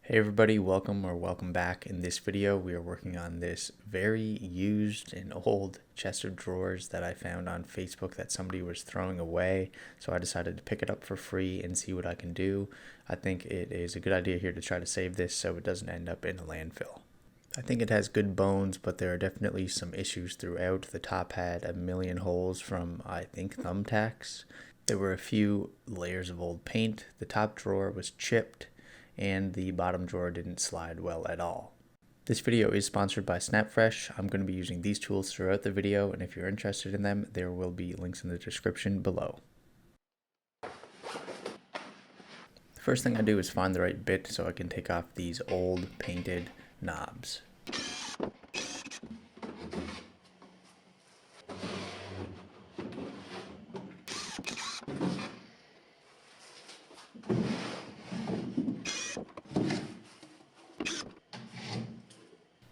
Hey everybody, welcome back. In this video, we are working on this very used and old chest of drawers that I found on Facebook that somebody was throwing away. So I decided to pick it up for free and see what I can do. I think it is a good idea here to try to save this so it doesn't end up in a landfill. I think it has good bones, but there are definitely some issues throughout. The top had a million holes from, I think, thumbtacks. There were a few layers of old paint. The top drawer was chipped, and the bottom drawer didn't slide well at all. This video is sponsored by SnapFresh. I'm going to be using these tools throughout the video, and if you're interested in them, there will be links in the description below. The first thing I do is find the right bit so I can take off these old painted knobs.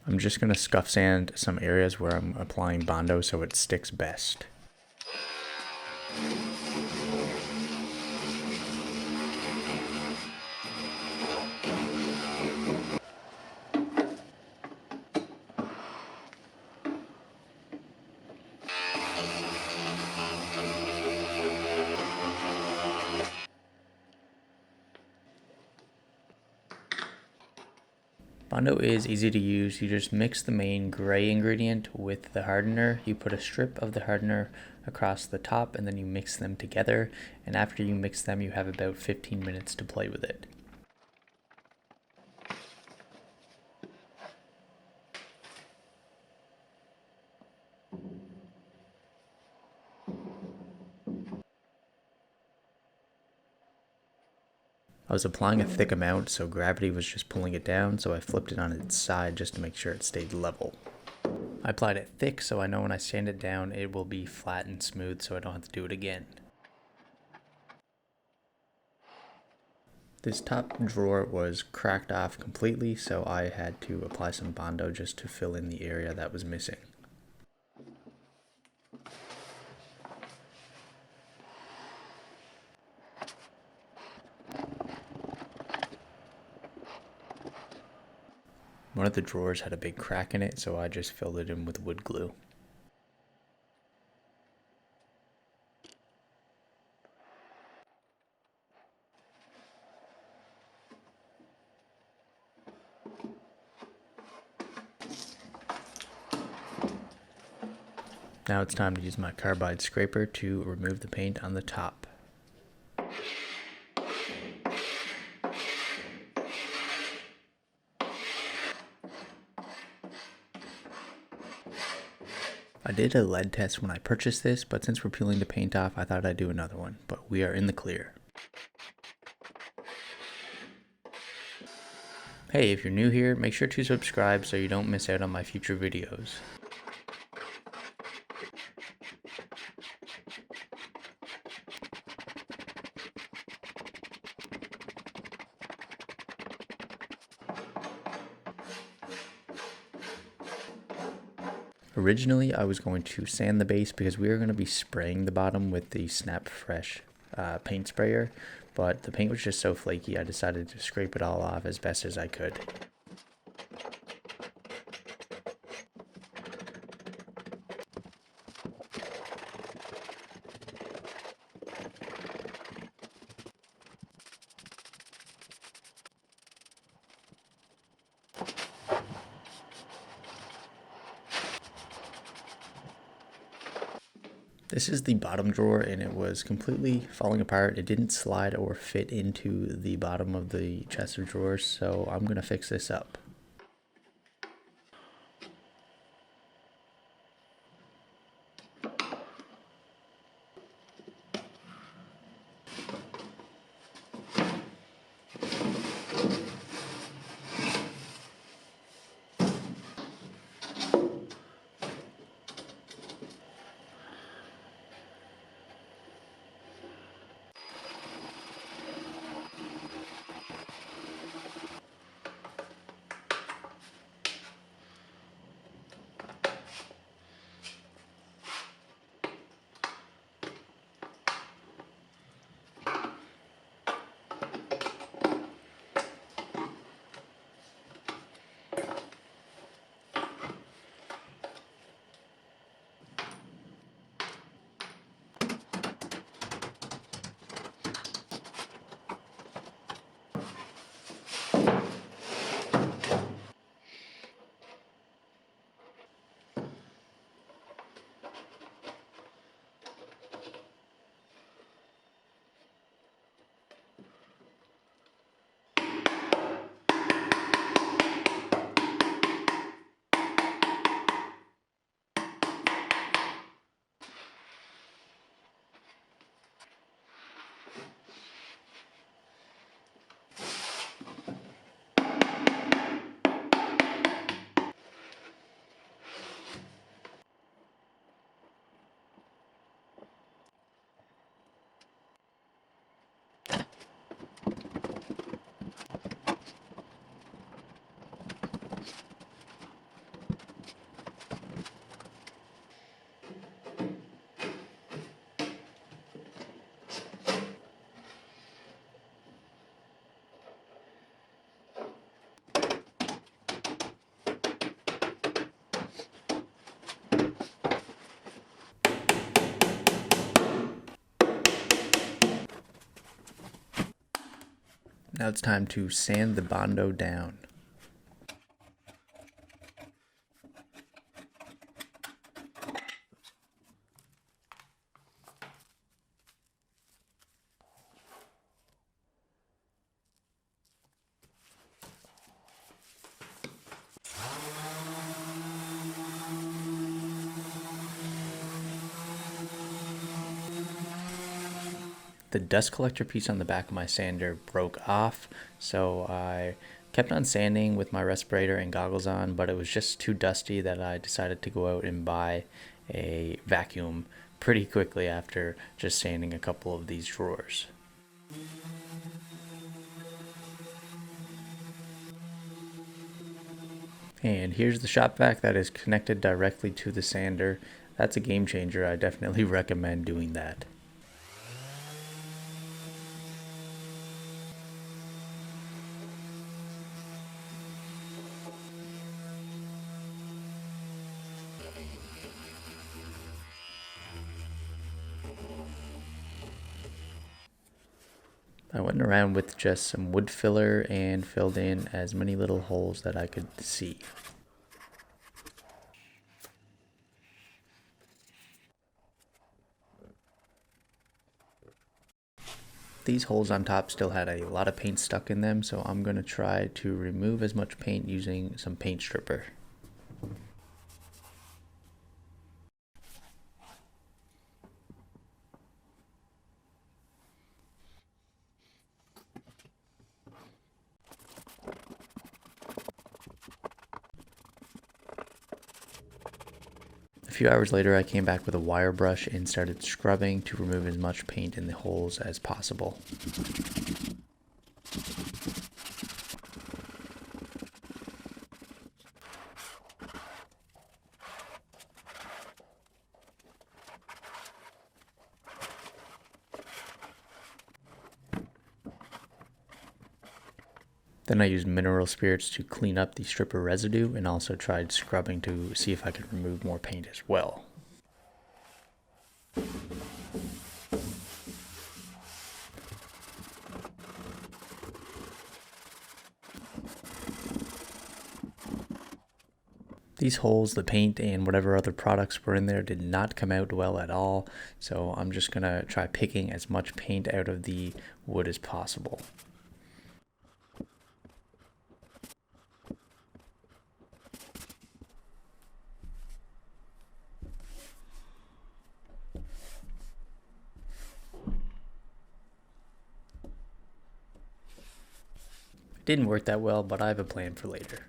I'm just going to scuff sand some areas where I'm applying Bondo so it sticks best. Bondo is easy to use. You just mix the main gray ingredient with the hardener. You put a strip of the hardener across the top and then you mix them together. And after you mix them, you have about 15 minutes to play with it. I was applying a thick amount, so gravity was just pulling it down, so I flipped it on its side just to make sure it stayed level. I applied it thick, so I know when I sand it down, it will be flat and smooth, so I don't have to do it again. This top drawer was cracked off completely, so I had to apply some Bondo just to fill in the area that was missing. One of the drawers had a big crack in it, so I just filled it in with wood glue. Now it's time to use my carbide scraper to remove the paint on the top. I did a lead test when I purchased this, but since we're peeling the paint off, I thought I'd do another one, but we are in the clear. Hey, if you're new here, make sure to subscribe so you don't miss out on my future videos. Originally, I was going to sand the base because we were going to be spraying the bottom with the SnapFresh paint sprayer, but the paint was just so flaky I decided to scrape it all off as best as I could. This is the bottom drawer and it was completely falling apart. It didn't slide or fit into the bottom of the chest of drawers, so I'm going to fix this up. Now it's time to sand the Bondo down. The dust collector piece on the back of my sander broke off, so I kept on sanding with my respirator and goggles on, but it was just too dusty that I decided to go out and buy a vacuum pretty quickly after just sanding a couple of these drawers. And here's the shop vac that is connected directly to the sander. That's a game changer. I definitely recommend doing that. I went around with just some wood filler and filled in as many little holes that I could see. These holes on top still had a lot of paint stuck in them, so I'm going to try to remove as much paint using some paint stripper. A few hours later, I came back with a wire brush and started scrubbing to remove as much paint in the holes as possible. Then I used mineral spirits to clean up the stripper residue and also tried scrubbing to see if I could remove more paint as well. These holes, the paint, and whatever other products were in there did not come out well at all, so I'm just going to try picking as much paint out of the wood as possible. It didn't work that well, but I have a plan for later.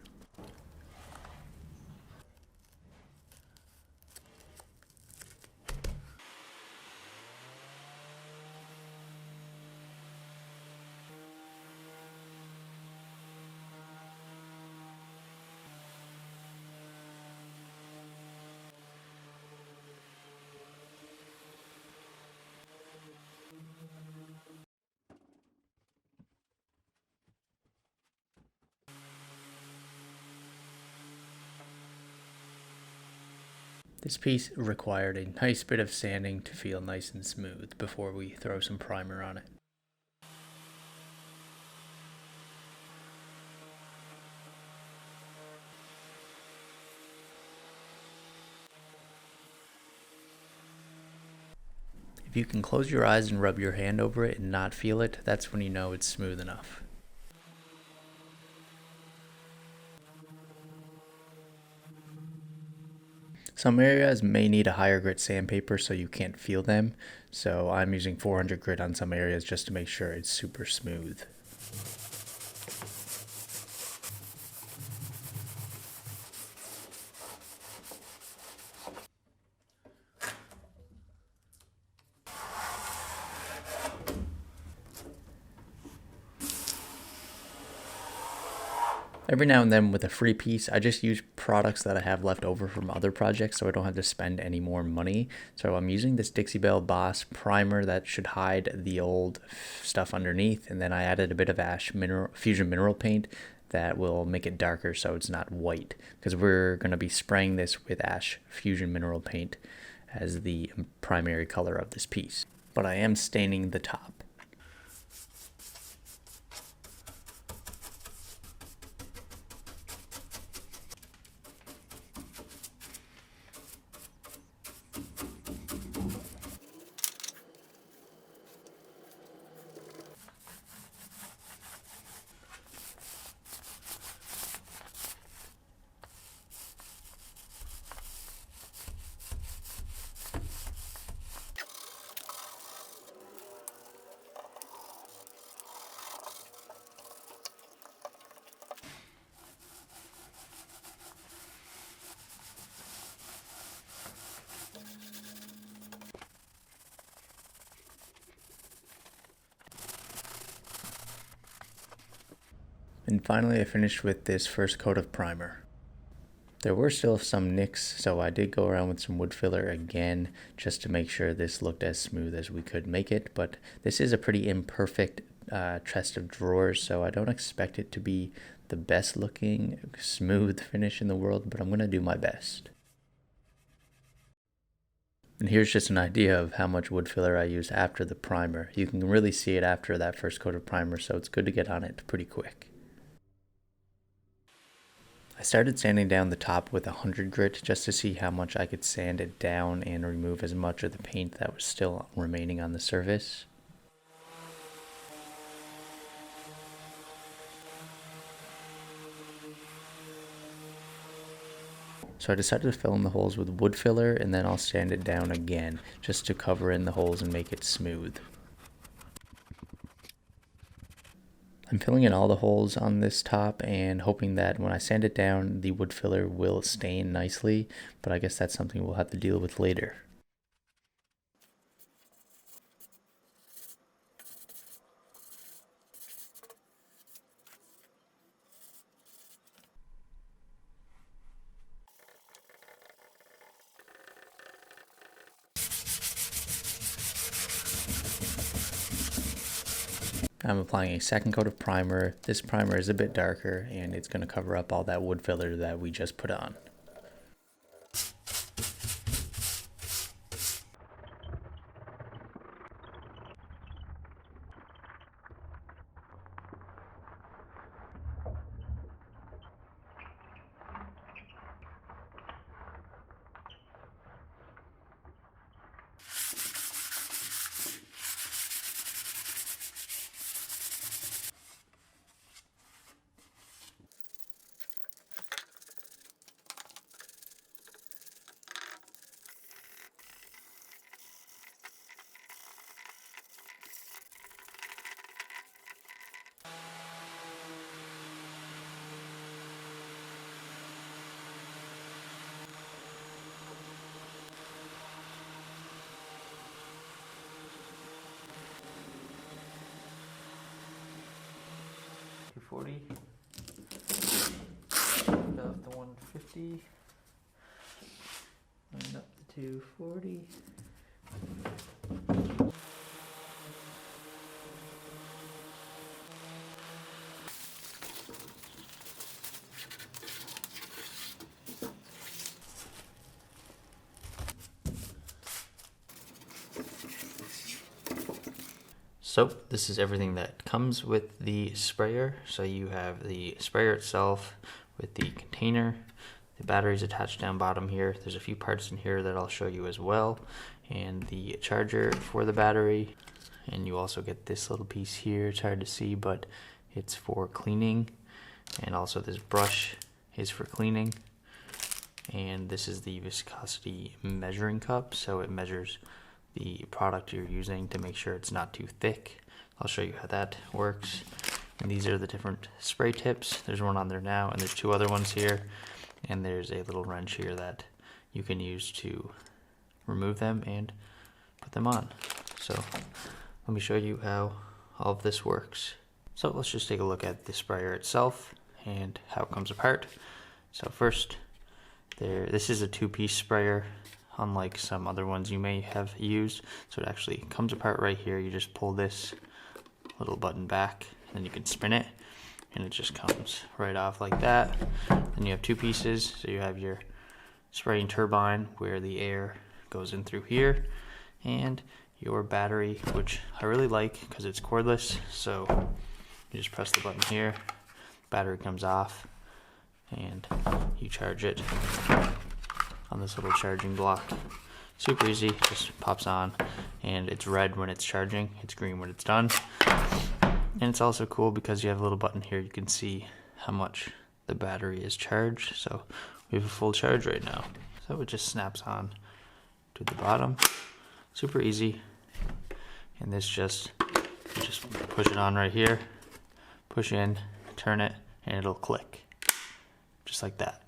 This piece required a nice bit of sanding to feel nice and smooth before we throw some primer on it. If you can close your eyes and rub your hand over it and not feel it, that's when you know it's smooth enough. Some areas may need a higher grit sandpaper so you can't feel them, so I'm using 400 grit on some areas just to make sure it's super smooth. Every now and then with a free piece, I just use products that I have left over from other projects so I don't have to spend any more money. So I'm using this Dixie Belle Boss primer that should hide the old stuff underneath. And then I added a bit of Fusion Mineral Paint that will make it darker so it's not white. Because we're going to be spraying this with Ash Fusion Mineral Paint as the primary color of this piece. But I am staining the top. And finally, I finished with this first coat of primer. There were still some nicks, so I did go around with some wood filler again just to make sure this looked as smooth as we could make it. But this is a pretty imperfect chest of drawers, so I don't expect it to be the best looking smooth finish in the world, but I'm going to do my best. And here's just an idea of how much wood filler I used after the primer. You can really see it after that first coat of primer, so it's good to get on it pretty quick. I started sanding down the top with 100 grit just to see how much I could sand it down and remove as much of the paint that was still remaining on the surface. So I decided to fill in the holes with wood filler, and then I'll sand it down again just to cover in the holes and make it smooth. I'm filling in all the holes on this top and hoping that when I sand it down, the wood filler will stain nicely, but I guess that's something we'll have to deal with later. I'm applying a second coat of primer. This primer is a bit darker and it's going to cover up all that wood filler that we just put on. $240, off the 150, and up to 240. So this is everything that comes with the sprayer. So you have the sprayer itself with the container, the batteries attached down bottom here. There's a few parts in here that I'll show you as well, and the charger for the battery. And you also get this little piece here. It's hard to see, but it's for cleaning. And also this brush is for cleaning. And this is the viscosity measuring cup, so it measures the product you're using to make sure it's not too thick. I'll show you how that works. And these are the different spray tips. There's one on there now, and there's two other ones here. And there's a little wrench here that you can use to remove them and put them on. So let me show you how all of this works. So let's just take a look at the sprayer itself and how it comes apart. So first, this is a two-piece sprayer, unlike some other ones you may have used. So it actually comes apart right here. You just pull this little button back, and then you can spin it, and it just comes right off like that. Then you have two pieces. So you have your spraying turbine where the air goes in through here, and your battery, which I really like because it's cordless. So you just press the button here, battery comes off, and you charge it on this little charging block. Super easy, just pops on, and it's red when it's charging, it's green when it's done. And it's also cool because you have a little button here, you can see how much the battery is charged. So we have a full charge right now. So it just snaps on to the bottom, super easy. And this you just push it on right here, push in, turn it, and it'll click, just like that.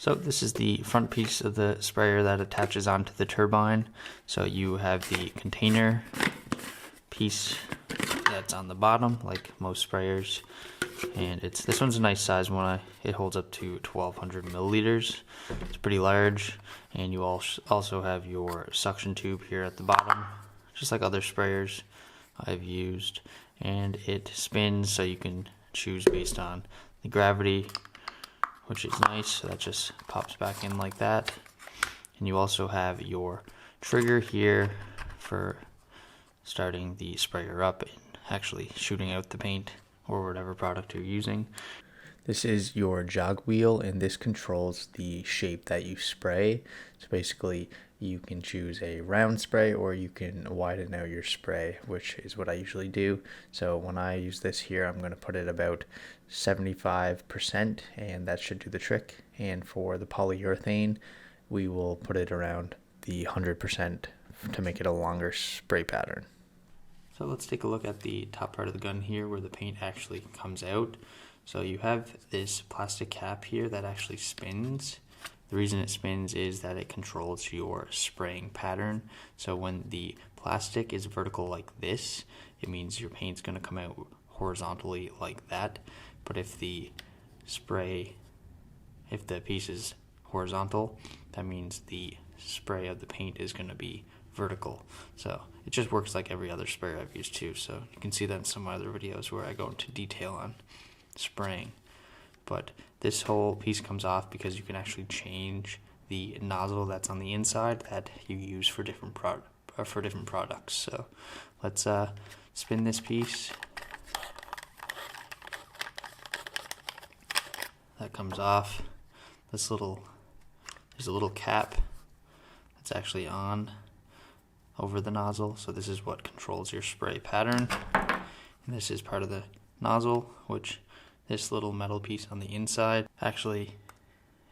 So this is the front piece of the sprayer that attaches onto the turbine. So you have the container piece that's on the bottom, like most sprayers. And this one's a nice size one. It holds up to 1200 milliliters. It's pretty large. And you also have your suction tube here at the bottom, just like other sprayers I've used. And it spins, so you can choose based on the gravity, which is nice. So that just pops back in like that. And you also have your trigger here for starting the sprayer up and actually shooting out the paint or whatever product you're using. This is your jog wheel, and this controls the shape that you spray. So basically, you can choose a round spray or you can widen out your spray, which is what I usually do. So when I use this here, I'm going to put it about 75%, and that should do the trick. And for the polyurethane, we will put it around the 100% to make it a longer spray pattern. So let's take a look at the top part of the gun here where the paint actually comes out. So you have this plastic cap here that actually spins. The reason it spins is that it controls your spraying pattern. So when the plastic is vertical like this, it means your paint's going to come out horizontally like that. But if the piece is horizontal, that means the spray of the paint is going to be vertical. So it just works like every other sprayer I've used too. So you can see that in some other videos where I go into detail on spraying. But this whole piece comes off because you can actually change the nozzle that's on the inside that you use for different products. So let's spin this piece. That comes off. There's a little cap that's actually on over the nozzle. So this is what controls your spray pattern. And this is part of the nozzle, which this little metal piece on the inside actually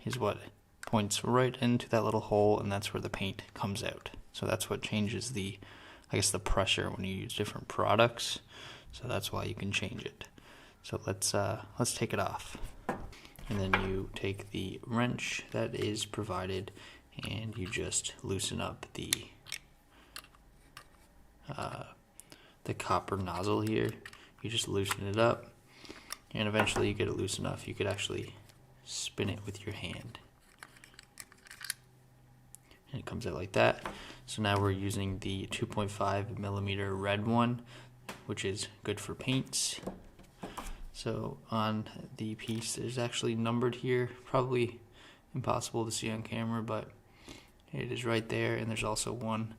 is what points right into that little hole, and that's where the paint comes out. So that's what changes the pressure when you use different products. So that's why you can change it. So let's take it off. And then you take the wrench that is provided and you just loosen up the copper nozzle here. You just loosen it up, and eventually you get it loose enough you could actually spin it with your hand. And it comes out like that. So now we're using the 2.5 millimeter red one, which is good for paints. So on the piece, there's actually numbered here, probably impossible to see on camera, but it is right there, and there's also one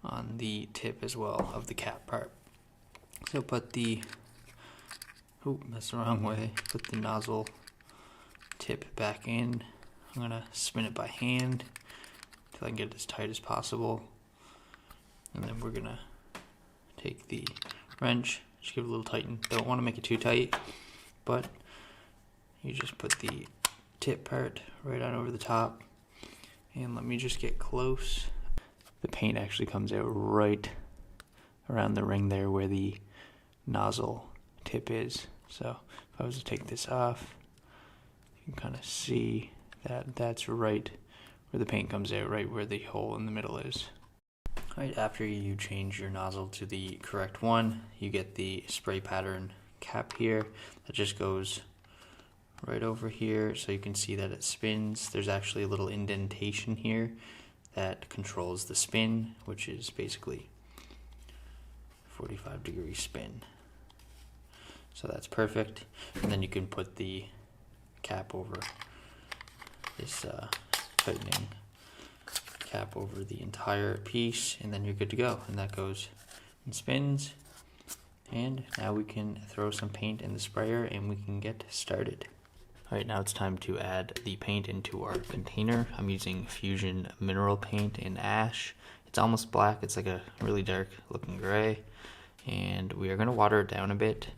on the tip as well of the cap part. So put that's the wrong way. Put the nozzle tip back in. I'm gonna spin it by hand until I can get it as tight as possible. And then we're gonna take the wrench, just give it a little tighten. Don't want to make it too tight, but you just put the tip part right on over the top. And let me just get close. The paint actually comes out right around the ring there where the nozzle tip is. So if I was to take this off, you can kind of see that that's right where the paint comes out, right where the hole in the middle is. Right after you change your nozzle to the correct one, you get the spray pattern cap here that just goes right over here, so you can see that it spins. There's actually a little indentation here that controls the spin, which is basically 45-degree spin. So that's perfect. And then you can put the cap over this tightening cap over the entire piece, and then you're good to go. And that goes and spins. And now we can throw some paint in the sprayer and we can get started. Alright, now it's time to add the paint into our container. I'm using Fusion Mineral Paint in Ash. It's almost black, it's like a really dark looking gray. And we are going to water it down a bit,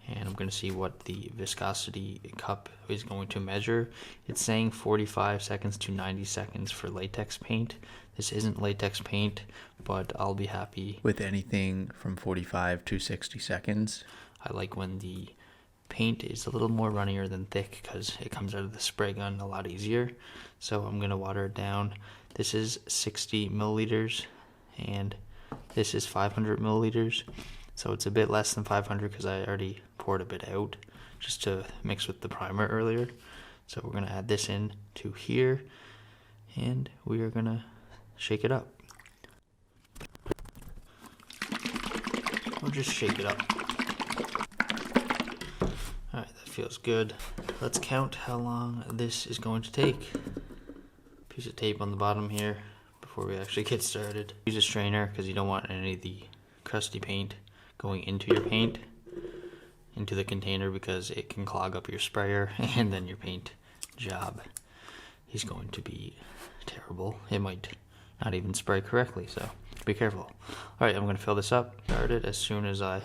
and I'm going to see what the viscosity cup is going to measure. It's saying 45 seconds to 90 seconds for latex paint. This isn't latex paint, but I'll be happy with anything from 45 to 60 seconds. I like when the paint is a little more runnier than thick because it comes out of the spray gun a lot easier. So I'm going to water it down. This is 60 milliliters and this is 500 milliliters. So it's a bit less than 500 because I already poured a bit out just to mix with the primer earlier. So we're going to add this in to here, and we are going to shake it up. We'll just shake it up. Alright, that feels good. Let's count how long this is going to take. Piece of tape on the bottom here before we actually get started. Use a strainer because you don't want any of the crusty paint going into your paint, into the container, because it can clog up your sprayer and then your paint job is going to be terrible. It might not even spray correctly, so be careful. Alright, I'm going to fill this up. Start it as soon as I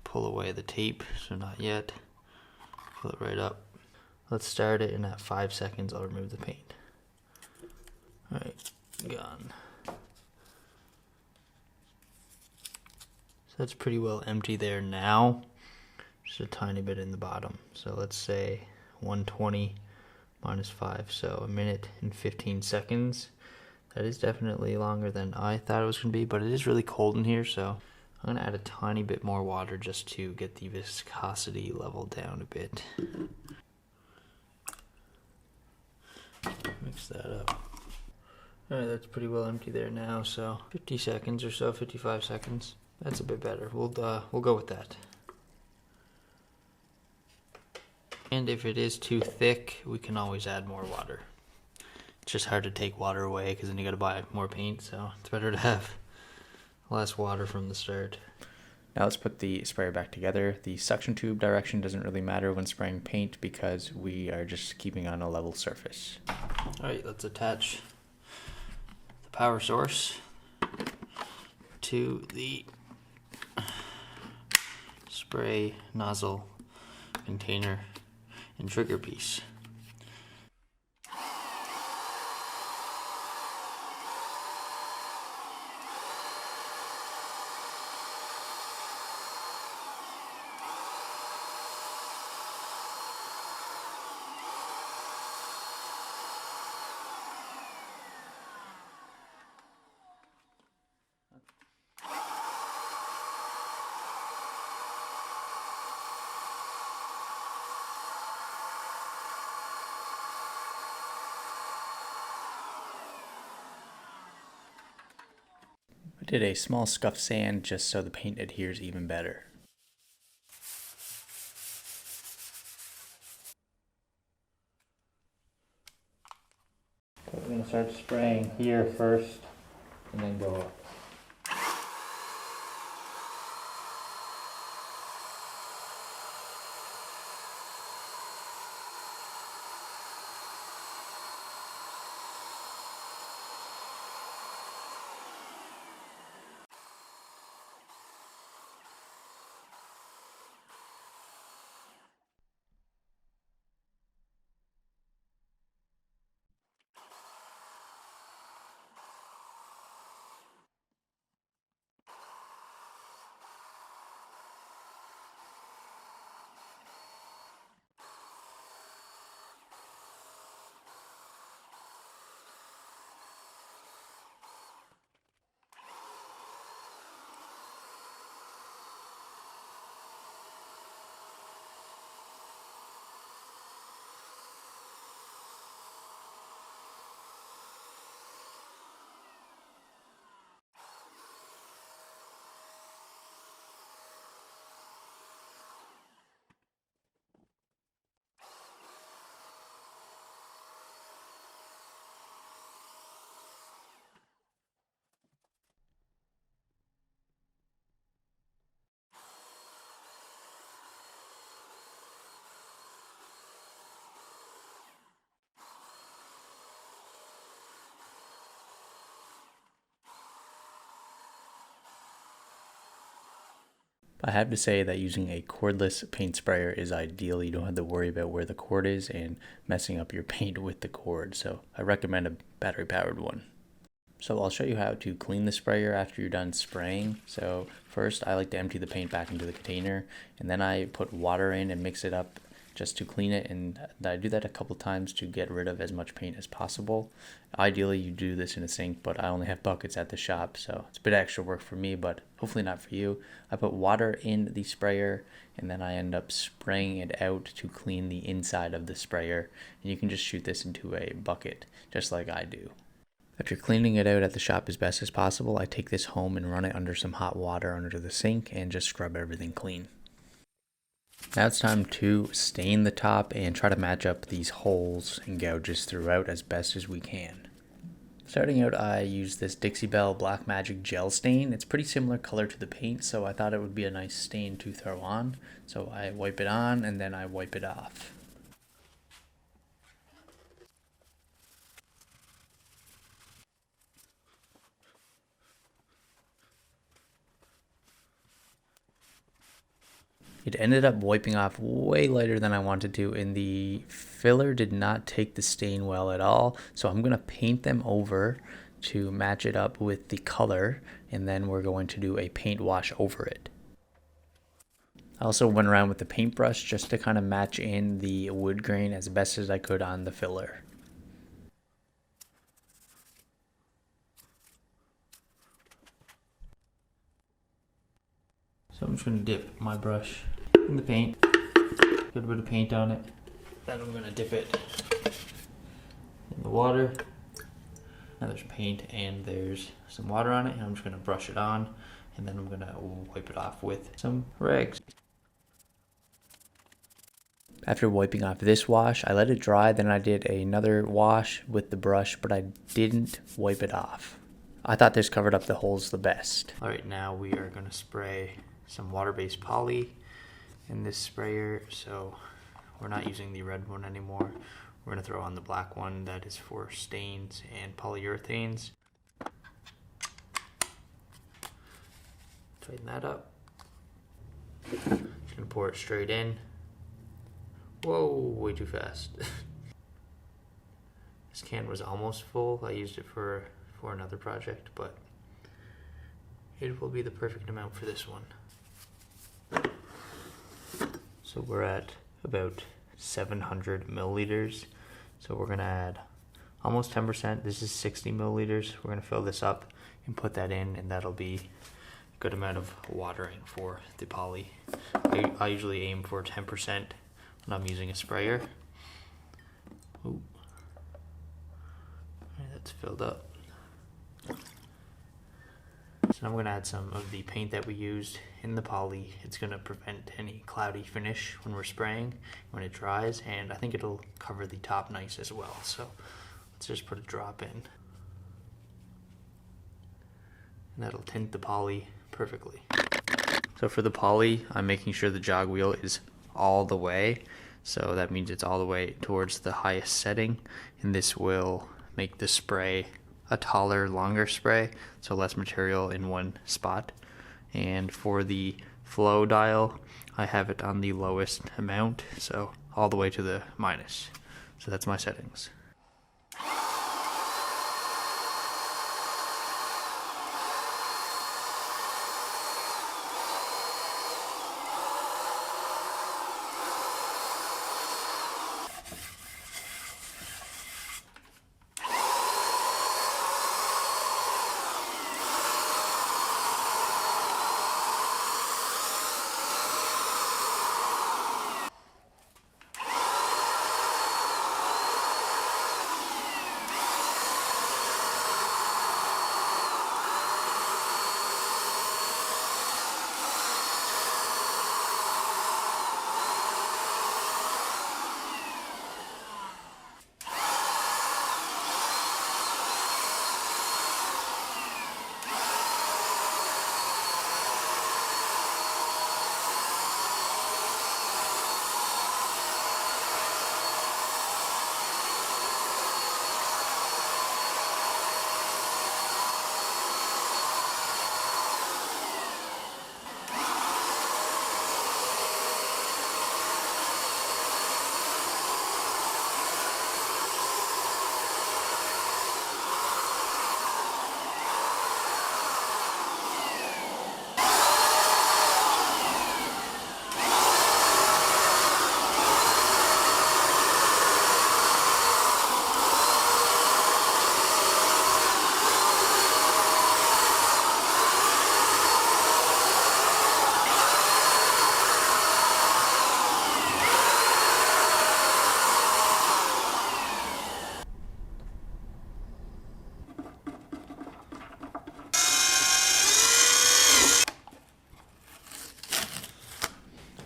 pull away the tape, so not yet. Fill it right up. Let's start it, and at 5 seconds I'll remove the paint. Alright, gone. So that's pretty well empty there now. Just a tiny bit in the bottom. So let's say 120 minus 5, so 1 minute and 15 seconds. That is definitely longer than I thought it was going to be, but it is really cold in here, so I'm going to add a tiny bit more water just to get the viscosity level down a bit. Mix that up. Alright, that's pretty well empty there now, so 50 seconds or so, 55 seconds. That's a bit better. We'll go with that. And if it is too thick, we can always add more water. It's just hard to take water away because then you got to buy more paint, so it's better to have less water from the start. Now let's put the sprayer back together. The suction tube direction doesn't really matter when spraying paint because we are just keeping on a level surface. Alright, let's attach the power source to the spray nozzle container and trigger piece. I did a small scuff sand just so the paint adheres even better. We're going to start spraying here first and then go up. I have to say that using a cordless paint sprayer is ideal. You don't have to worry about where the cord is and messing up your paint with the cord, so I recommend a battery-powered one. So I'll show you how to clean the sprayer after you're done spraying. So first I like to empty the paint back into the container, and then I put water in and mix it up just to clean it, and I do that a couple times to get rid of as much paint as possible. Ideally you do this in a sink, but I only have buckets at the shop, so it's a bit extra work for me, but hopefully not for you. I put water in the sprayer and then I end up spraying it out to clean the inside of the sprayer, and you can just shoot this into a bucket just like I do. After cleaning it out at the shop as best as possible, I take this home and run it under some hot water under the sink and just scrub everything clean. Now it's time to stain the top and try to match up these holes and gouges throughout as best as we can. Starting out, I use this Dixie Belle Black Magic Gel Stain. It's pretty similar color to the paint, so I thought it would be a nice stain to throw on. So I wipe it on and then I wipe it off. It ended up wiping off way lighter than I wanted to, and the filler did not take the stain well at all. So I'm going to paint them over to match it up with the color, and then we're going to do a paint wash over it. I also went around with the paintbrush just to kind of match in the wood grain as best as I could on the filler. So I'm just going to dip my brush in the paint, get a bit of paint on it, then I'm going to dip it in the water. Now there's paint and there's some water on it, and I'm just going to brush it on, and then I'm going to wipe it off with some rags. After wiping off this wash, I let it dry, then I did another wash with the brush, but I didn't wipe it off. I thought this covered up the holes the best. Alright, now we are going to spray some water-based poly in this sprayer, so we're not using the red one anymore. We're going to throw on the black one that is for stains and polyurethanes. Tighten that up. Just going to pour it straight in. Whoa, way too fast. This can was almost full. I used it for another project, but it will be the perfect amount for this one. So we're at about 700 milliliters. So we're gonna add almost 10%. This is 60 milliliters. We're gonna fill this up and put that in, and that'll be a good amount of watering for the poly. I usually aim for 10% when I'm using a sprayer. Ooh. All right, that's filled up. So now I'm going to add some of the paint that we used in the poly. It's going to prevent any cloudy finish when we're spraying, when it dries, and I think it'll cover the top nice as well. So let's just put a drop in. And that'll tint the poly perfectly. So for the poly, I'm making sure the jog wheel is all the way. So that means it's all the way towards the highest setting, and this will make the spray a taller, longer spray, so less material in one spot. And for the flow dial, I have it on the lowest amount, so all the way to the minus. So that's my settings.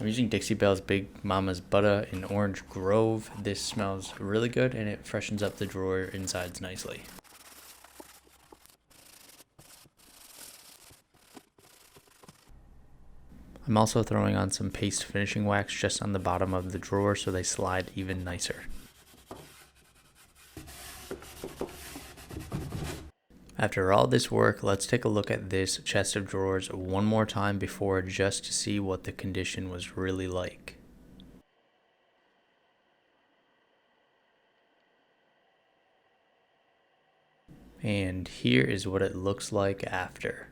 I'm using Dixie Belle's Big Mama's Butter in Orange Grove. This smells really good and it freshens up the drawer insides nicely. I'm also throwing on some paste finishing wax just on the bottom of the drawer so they slide even nicer. After all this work, let's take a look at this chest of drawers one more time before, just to see what the condition was really like. And here is what it looks like after.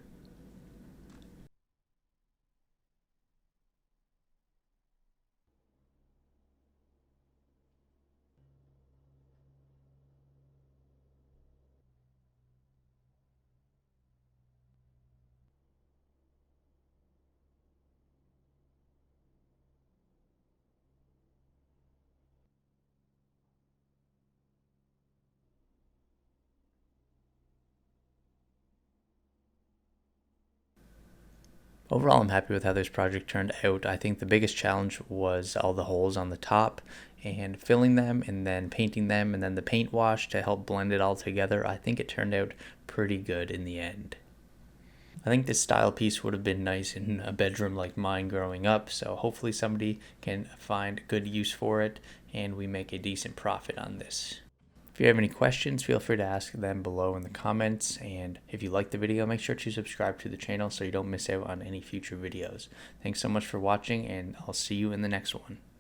Overall, I'm happy with how this project turned out. I think the biggest challenge was all the holes on the top and filling them and then painting them and then the paint wash to help blend it all together. I think it turned out pretty good in the end. I think this style piece would have been nice in a bedroom like mine growing up, so hopefully somebody can find good use for it and we make a decent profit on this. If you have any questions, feel free to ask them below in the comments, and if you like the video, make sure to subscribe to the channel so you don't miss out on any future videos. Thanks so much for watching, and I'll see you in the next one.